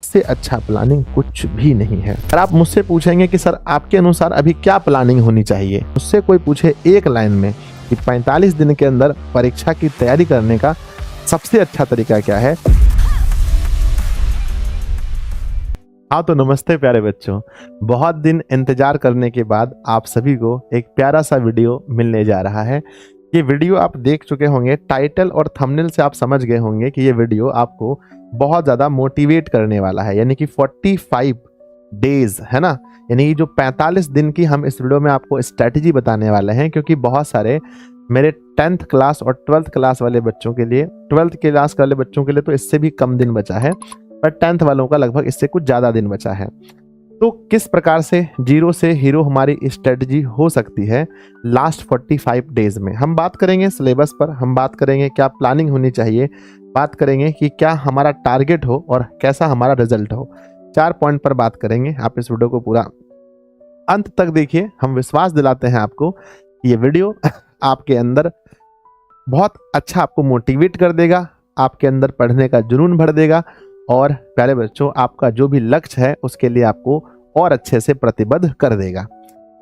से अच्छा प्लानिंग कुछ भी नहीं है। अगर आप मुझसे पूछेंगे कि सर आपके अनुसार अभी क्या प्लानिंग होनी चाहिए, मुझसे कोई पूछे एक लाइन में कि 45 दिन के अंदर परीक्षा की तैयारी करने का सबसे अच्छा तरीका क्या है। हाँ तो नमस्ते प्यारे बच्चों, बहुत दिन इंतजार करने के बाद आप सभी को एक प्यारा सा वीडियो मिलने जा रहा है। ये वीडियो आप देख चुके होंगे, टाइटल और थंबनेल से आप समझ गए होंगे कि ये वीडियो आपको बहुत ज़्यादा मोटिवेट करने वाला है, यानी कि 45 डेज है ना, यानी कि जो 45 दिन की हम इस वीडियो में आपको स्ट्रैटेजी बताने वाले हैं। क्योंकि बहुत सारे मेरे 10th क्लास और 12th क्लास वाले बच्चों के लिए, 12th क्लास वाले बच्चों के लिए तो इससे भी कम दिन बचा है, पर 10th वालों का लगभग इससे कुछ ज़्यादा दिन बचा है। तो किस प्रकार से जीरो से हीरो हमारी स्ट्रेटजी हो सकती है लास्ट 45 डेज में, हम बात करेंगे सिलेबस पर, हम बात करेंगे क्या प्लानिंग होनी चाहिए, बात करेंगे कि क्या हमारा टारगेट हो और कैसा हमारा रिजल्ट हो। 4 पॉइंट पर बात करेंगे। आप इस वीडियो को पूरा अंत तक देखिए। हम विश्वास दिलाते हैं आपको कि ये वीडियो आपके अंदर बहुत अच्छा आपको मोटिवेट कर देगा, आपके अंदर पढ़ने का जुनून भर देगा और प्यारे बच्चों आपका जो भी लक्ष्य है उसके लिए आपको और अच्छे से प्रतिबद्ध कर देगा।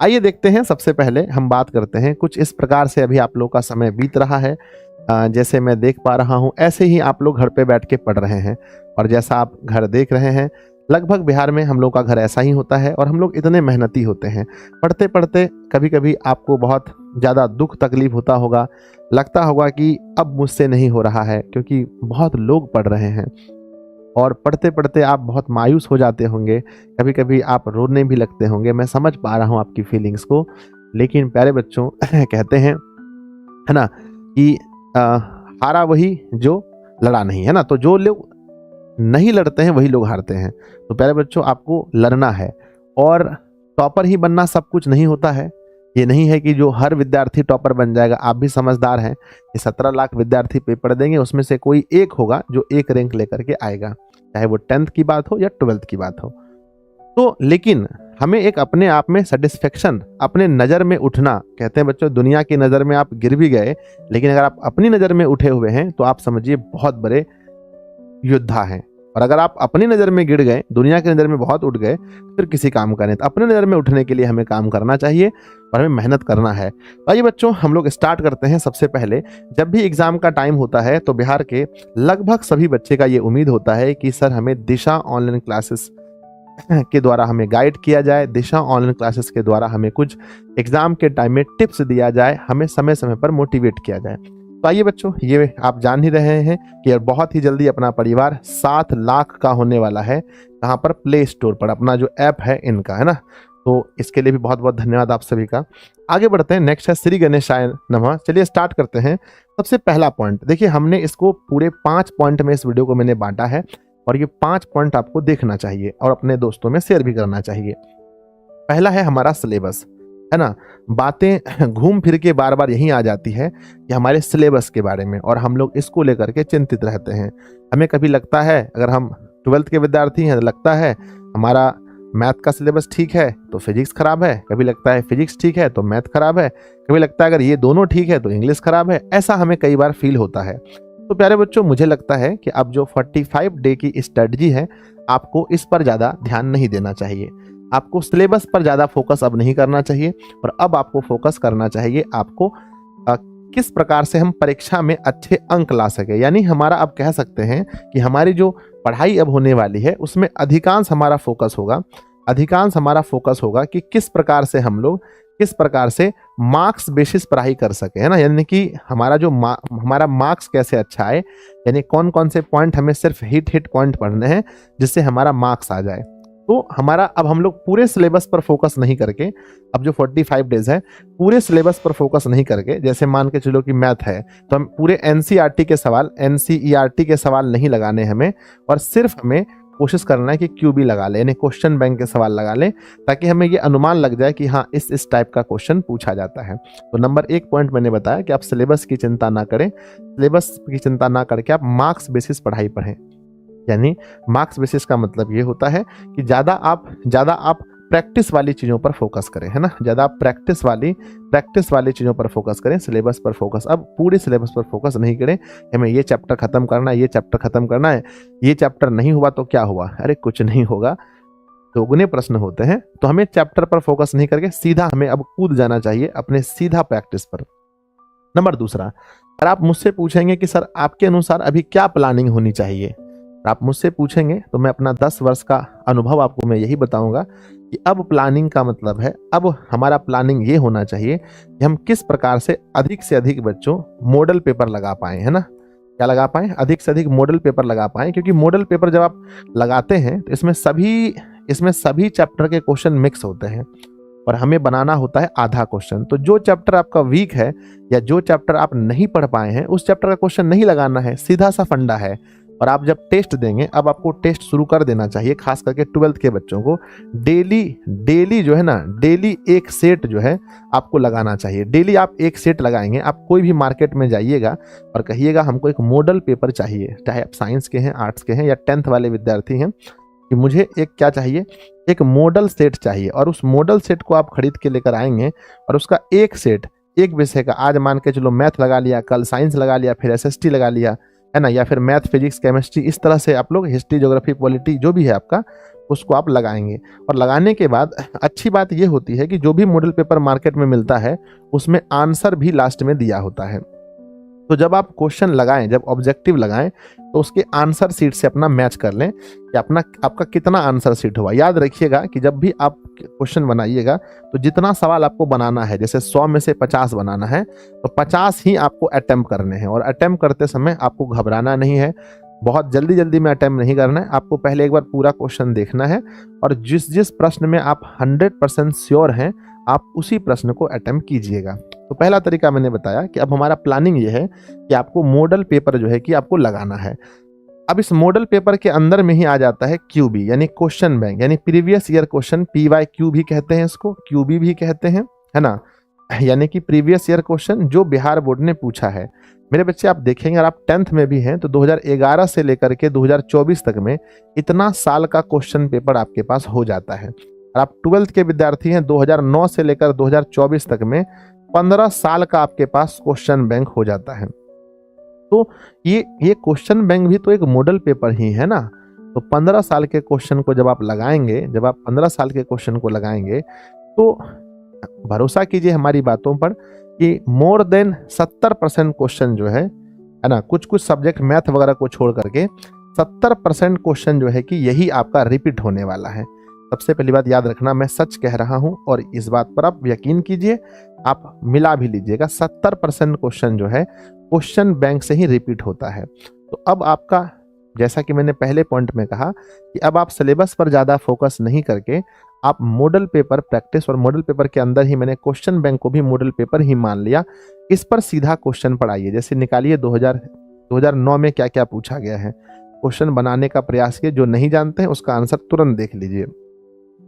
आइए देखते हैं। सबसे पहले हम बात करते हैं, कुछ इस प्रकार से अभी आप लोग का समय बीत रहा है। जैसे मैं देख पा रहा हूँ ऐसे ही आप लोग घर पे बैठ के पढ़ रहे हैं, और जैसा आप घर देख रहे हैं लगभग बिहार में हम लोग का घर ऐसा ही होता है। और हम लोग इतने मेहनती होते हैं, पढ़ते पढ़ते कभी कभी आपको बहुत ज़्यादा दुख तकलीफ होता होगा, लगता होगा कि अब मुझसे नहीं हो रहा है, क्योंकि बहुत लोग पढ़ रहे हैं। और पढ़ते पढ़ते आप बहुत मायूस हो जाते होंगे, कभी कभी आप रोने भी लगते होंगे। मैं समझ पा रहा हूँ आपकी फीलिंग्स को। लेकिन प्यारे बच्चों कहते हैं है ना कि हारा वही जो लड़ा नहीं, है ना। तो जो लोग नहीं लड़ते हैं वही लोग हारते हैं। तो प्यारे बच्चों आपको लड़ना है, और टॉपर ही बनना सब कुछ नहीं होता है। ये नहीं है कि जो हर विद्यार्थी टॉपर बन जाएगा। आप भी समझदार हैं कि 17 लाख विद्यार्थी पेपर देंगे, उसमें से कोई एक होगा जो एक रैंक लेकर के आएगा, चाहे वो 10th की बात हो या 12th की बात हो। तो लेकिन हमें एक अपने आप में सेटिस्फेक्शन, अपने नज़र में उठना, कहते हैं बच्चों दुनिया की नज़र में आप गिर भी गए, लेकिन अगर आप अपनी नज़र में उठे हुए हैं तो आप समझिए बहुत बड़े योद्धा हैं। और अगर आप अपनी नज़र में गिर गए, दुनिया की नज़र में बहुत उठ गए, फिर किसी काम का नहीं। तो अपने नज़र में उठने के लिए हमें काम करना चाहिए और हमें मेहनत करना है। तो आइए बच्चों हम लोग स्टार्ट करते हैं। सबसे पहले जब भी एग्ज़ाम का टाइम होता है तो बिहार के लगभग सभी बच्चे का ये उम्मीद होता है कि सर हमें दिशा ऑनलाइन क्लासेस के द्वारा हमें गाइड किया जाए, दिशा ऑनलाइन क्लासेस के द्वारा हमें कुछ एग्ज़ाम के टाइम में टिप्स दिया जाए, हमें समय समय पर मोटिवेट किया जाए। तो आइए बच्चों, ये आप जान ही रहे हैं कि बहुत ही जल्दी अपना परिवार 7 लाख का होने वाला है। कहाँ पर? प्ले स्टोर पर, अपना जो ऐप है इनका, है ना। तो इसके लिए भी बहुत बहुत धन्यवाद आप सभी का। आगे बढ़ते हैं। नेक्स्ट है श्री गणेशाय नमः। चलिए स्टार्ट करते हैं। सबसे पहला पॉइंट देखिए, हमने इसको पूरे 5 पॉइंट में इस वीडियो को मैंने बांटा है, और ये 5 पॉइंट आपको देखना चाहिए और अपने दोस्तों में शेयर भी करना चाहिए। पहला है हमारा सिलेबस, है ना। बातें घूम फिर के बार बार यही आ जाती है कि हमारे सिलेबस के बारे में, और हम लोग इसको लेकर के चिंतित रहते हैं। हमें कभी लगता है, अगर हम 12th के विद्यार्थी हैं, तो लगता है हमारा मैथ का सिलेबस ठीक है तो फिजिक्स खराब है, कभी लगता है फिजिक्स ठीक है तो मैथ खराब है, कभी लगता है अगर ये दोनों ठीक है तो इंग्लिश खराब है। ऐसा हमें कई बार फील होता है। तो प्यारे बच्चों मुझे लगता है कि अब जो 45 डे की स्ट्रेटजी है, आपको इस पर ज़्यादा ध्यान नहीं देना चाहिए। आपको सिलेबस पर ज़्यादा फोकस अब नहीं करना चाहिए, और अब आपको फोकस करना चाहिए आपको किस प्रकार से हम परीक्षा में अच्छे अंक ला सके। यानी हमारा अब कह सकते हैं कि हमारी जो पढ़ाई अब होने वाली है उसमें अधिकांश हमारा फोकस होगा कि किस प्रकार से हम लोग किस प्रकार से मार्क्स बेसिस पढ़ाई कर सके, है ना। यानी कि हमारा मार्क्स कैसे अच्छा आए, यानी कौन कौन से पॉइंट हमें सिर्फ हिट पॉइंट पढ़ने हैं जिससे हमारा मार्क्स आ जाए। तो हमारा अब हम लोग पूरे सिलेबस पर फोकस नहीं करके, अब जो 45 डेज है पूरे सिलेबस पर फोकस नहीं करके, जैसे मान के चलो कि मैथ है तो हम पूरे एनसीईआरटी के सवाल नहीं लगाने हमें, और सिर्फ हमें कोशिश करना है कि क्यूबी लगा ले, यानी क्वेश्चन बैंक के सवाल लगा ले, ताकि हमें ये अनुमान लग जाए कि हाँ इस टाइप का क्वेश्चन पूछा जाता है। तो नंबर 1 पॉइंट मैंने बताया कि आप सिलेबस की चिंता ना करें, सिलेबस की चिंता ना करके आप मार्क्स बेसिस पढ़ाई पढ़ें। यानी मार्क्स बेसिस का मतलब ये होता है कि ज़्यादा आप प्रैक्टिस वाली चीज़ों पर फोकस करें, है ना, ज़्यादा आप प्रैक्टिस वाली चीज़ों पर फोकस करें, सिलेबस पर फोकस। अब पूरी सिलेबस पर फोकस नहीं करें, हमें ये चैप्टर खत्म करना है, ये चैप्टर खत्म करना है, ये चैप्टर नहीं हुआ तो क्या हुआ, अरे कुछ नहीं होगा, दोगुने प्रश्न होते हैं। तो हमें चैप्टर पर फोकस नहीं करके सीधा हमें अब कूद जाना चाहिए अपने सीधा प्रैक्टिस पर। नंबर दूसरा, अगर आप मुझसे पूछेंगे कि सर आपके अनुसार अभी क्या प्लानिंग होनी चाहिए, आप मुझसे पूछेंगे तो मैं अपना 10 वर्ष का अनुभव आपको मैं यही बताऊंगा कि अब प्लानिंग का मतलब है, अब हमारा प्लानिंग ये होना चाहिए कि हम किस प्रकार से अधिक बच्चों मॉडल पेपर लगा पाएं, है ना, क्या लगा पाएं, अधिक से अधिक मॉडल पेपर लगा पाएं। क्योंकि मॉडल पेपर जब आप लगाते हैं तो इसमें सभी चैप्टर के क्वेश्चन मिक्स होते हैं और हमें बनाना होता है आधा क्वेश्चन। तो जो चैप्टर आपका वीक है या जो चैप्टर आप नहीं पढ़ पाए हैं उस चैप्टर का क्वेश्चन नहीं लगाना है, सीधा सा फंडा है। और आप जब टेस्ट देंगे, अब आपको टेस्ट शुरू कर देना चाहिए, खास करके 12th के बच्चों को डेली जो है ना, डेली एक सेट जो है आपको लगाना चाहिए। डेली आप एक सेट लगाएंगे, आप कोई भी मार्केट में जाइएगा और कहिएगा हमको एक मॉडल पेपर चाहिए, चाहे आप साइंस के हैं, आर्ट्स के हैं या 10th वाले विद्यार्थी हैं, कि मुझे एक क्या चाहिए, एक मॉडल सेट चाहिए। और उस मॉडल सेट को आप खरीद के लेकर आएंगे और उसका एक सेट एक विषय का, आज मान के चलो मैथ लगा लिया, कल साइंस लगा लिया, फिर एसएसटी लगा लिया, है ना, या फिर मैथ, फिजिक्स, केमिस्ट्री, इस तरह से आप लोग हिस्ट्री, ज्योग्राफी, पॉलिटी जो भी है आपका, उसको आप लगाएंगे। और लगाने के बाद अच्छी बात ये होती है कि जो भी मॉडल पेपर मार्केट में मिलता है उसमें आंसर भी लास्ट में दिया होता है। तो जब आप क्वेश्चन लगाएं, जब ऑब्जेक्टिव लगाएं, तो उसके आंसर सीट से अपना मैच कर लें कि आपका कितना आंसर सीट हुआ। याद रखिएगा कि जब भी आप क्वेश्चन बनाइएगा तो जितना सवाल आपको बनाना है, जैसे 100 में से 50 बनाना है, तो 50 ही आपको अटेम्प्ट करने हैं। और अटेम्प्ट करते समय आपको घबराना नहीं है, बहुत जल्दी में अटेम्प्ट नहीं करना है, आपको पहले एक बार पूरा क्वेश्चन देखना है और जिस प्रश्न में आप 100% श्योर हैं, आप उसी प्रश्न को अटेम्प्ट कीजिएगा। तो पहला तरीका मैंने बताया कि अब हमारा प्लानिंग ये है कि आपको मॉडल पेपर जो है कि आपको लगाना है। अब इस मॉडल पेपर के अंदर में ही आ जाता है क्यूबी, यानी क्वेश्चन बैंक, यानी प्रीवियस ईयर क्वेश्चन, PYQ भी कहते हैं इसको, QB भी कहते हैं, है ना, यानी कि प्रीवियस ईयर क्वेश्चन जो बिहार बोर्ड ने पूछा है। मेरे बच्चे आप देखेंगे, अगर आप 10th में भी हैं तो 2011 से लेकर के 2024 तक में इतना साल का क्वेश्चन पेपर आपके पास हो जाता है। और आप 12th के विद्यार्थी हैं, 2009 से लेकर 2024 तक में 15 साल का आपके पास क्वेश्चन बैंक हो जाता है। तो ये क्वेश्चन बैंक भी तो एक मॉडल पेपर ही है ना। तो 15 साल के क्वेश्चन को जब आप लगाएंगे, जब आप 15 साल के क्वेश्चन को लगाएंगे, तो भरोसा कीजिए हमारी बातों पर कि मोर देन 70% क्वेश्चन जो है ना, कुछ सब्जेक्ट मैथ वगैरह को छोड़ करके 70% क्वेश्चन जो है कि यही आपका रिपीट होने वाला है। सबसे पहली बात याद रखना, मैं सच कह रहा हूं और इस बात पर आप यकीन कीजिए, आप मिला भी लीजिएगा, 70% क्वेश्चन जो है क्वेश्चन बैंक से ही रिपीट होता है। तो अब आपका, जैसा कि मैंने पहले पॉइंट में कहा कि अब आप सिलेबस पर ज़्यादा फोकस नहीं करके आप मॉडल पेपर प्रैक्टिस, और मॉडल पेपर के अंदर ही मैंने क्वेश्चन बैंक को भी मॉडल पेपर ही मान लिया, इस पर सीधा क्वेश्चन पढ़ाइए। जैसे निकालिए 2009 में क्या क्या पूछा गया है, क्वेश्चन बनाने का प्रयास कीजिए, जो नहीं जानते हैं उसका आंसर तुरंत देख लीजिए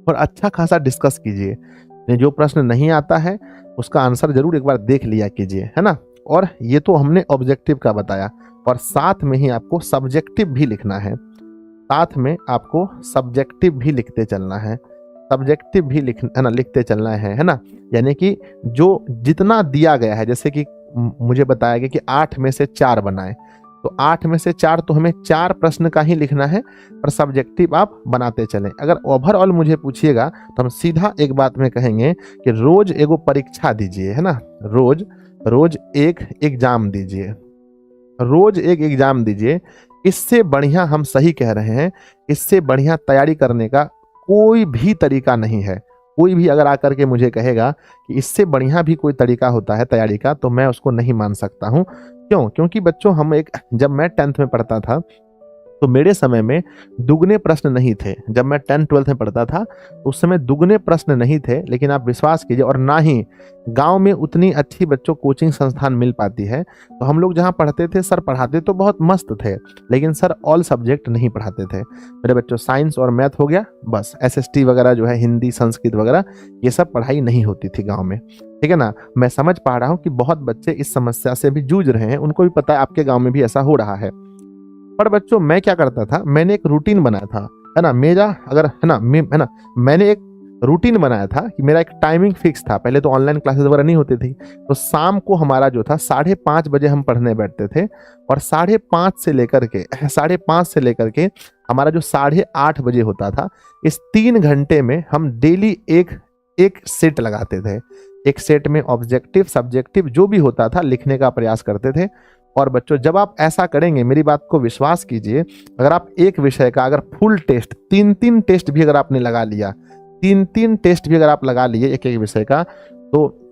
और अच्छा खासा डिस्कस कीजिए। जो प्रश्न नहीं आता है उसका आंसर जरूर एक बार देख लिया कीजिए, है ना। और ये तो हमने ऑब्जेक्टिव का बताया, और साथ में ही आपको सब्जेक्टिव भी लिखना है, साथ में आपको सब्जेक्टिव भी लिखते चलना है, सब्जेक्टिव भी लिखते चलना है ना। यानी कि जो जितना दिया गया है, जैसे कि मुझे बताया गया कि 8 में से 4 बनाए, तो 8 में से 4 तो हमें 4 प्रश्न का ही लिखना है, और सब्जेक्टिव आप बनाते चलें। अगर ओवरऑल मुझे पूछिएगा तो हम सीधा एक बात में कहेंगे कि रोज एगो परीक्षा दीजिए, है ना, रोज एक एग्जाम दीजिए, रोज एक एग्जाम दीजिए। इससे बढ़िया, हम सही कह रहे हैं, इससे बढ़िया तैयारी करने का कोई भी तरीका नहीं है। कोई भी अगर आकर के मुझे कहेगा कि इससे बढ़िया भी कोई तरीका होता है तैयारी का, तो मैं उसको नहीं मान सकता हूं। क्यों? क्योंकि बच्चों, जब मैं 10th में पढ़ता था तो मेरे समय में दुगने प्रश्न नहीं थे। जब मैं 10th 12th में पढ़ता था तो उस समय दुगने प्रश्न नहीं थे, लेकिन आप विश्वास कीजिए, और ना ही गांव में उतनी अच्छी बच्चों कोचिंग संस्थान मिल पाती है। तो हम लोग जहां पढ़ते थे, सर पढ़ाते तो बहुत मस्त थे, लेकिन सर ऑल सब्जेक्ट नहीं पढ़ाते थे। मेरे बच्चों, साइंस और मैथ हो गया बस, SST वगैरह जो है, हिंदी, संस्कृत वगैरह, ये सब पढ़ाई नहीं होती थी गाँव में, ठीक है ना। मैं समझ पा रहा हूँ कि बहुत बच्चे इस समस्या से भी जूझ रहे हैं, उनको भी पता है आपके गाँव में भी ऐसा हो रहा है। पर बच्चों, मैं क्या करता था, मैंने एक रूटीन बनाया था, है ना, मेरा अगर है ना, मैंने एक रूटीन बनाया था कि मेरा एक टाइमिंग फिक्स था। पहले तो ऑनलाइन क्लासेस वगैरह नहीं होती थी, तो शाम को हमारा जो था 5:30 बजे हम पढ़ने बैठते थे, और 5:30 से लेकर के 5:30 से लेकर के हमारा जो 8:30 बजे होता था, इस 3 घंटे में हम डेली एक सेट लगाते थे। एक सेट में ऑब्जेक्टिव सब्जेक्टिव जो भी होता था लिखने का प्रयास करते थे। और बच्चों, जब आप ऐसा करेंगे, मेरी बात को विश्वास कीजिए, अगर आप एक विषय का अगर फुल टेस्ट 3-3 टेस्ट भी अगर आपने लगा लिया, 3-3 टेस्ट भी अगर आप लगा लिए एक एक विषय का, तो